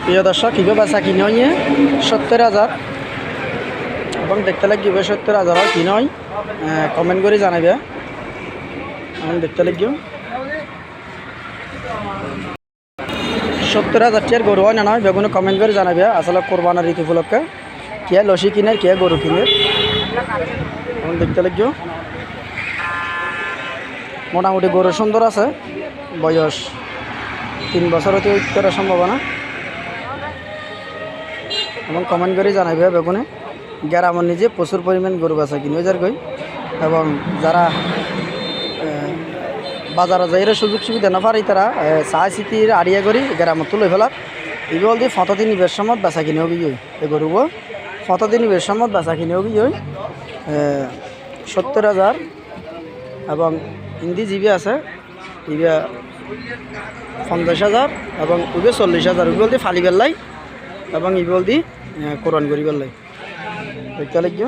প্রিয় দর্শক কীভাবে বেচা কিনে হয় 70,000 এবং দেখতে লাগবে 70,000 কিনে হয় কমেন্ট করে জানাবে এবং দেখতে লাগবে 70,000 টাকার গরু হয় না নয় বেগুনে কমেন্ট করে জানাবে আসলে কোরবানার রীতি উপলক্ষে কে লসি কিনে কে গরু কিনে এবং দেখতে লাগবে মোটামুটি গরু সুন্দর আছে বয়স 3 বছর হতে করার সম্ভাবনা এবং কমেন্ট করে জানাবে বেগুনে গ্রামের নিজে প্রচুর পরিমাণ গরু বেচা কিনে যার গই এবং যারা বাজারে যাই সুযোগ সুবিধা না পারি তারা চাই চিতির আড়িয়া করি গ্রামত তুলে ফেলার এগুলো দিয়ে ফতদিন নিবেশ সময় বেচা কিনেও গিয়ে এই গরুব ফতদিন নিবেশ সময় বেচা কিনেও গিয়ে 70,000 এবং হিন্দি জিবি আছে ইবে 50,000 এবং উবে 40,000 উবে দিয়ে ফালি বেললাই এবং ইবল দি কোরআন করি বেললাই দেখতে লাগবে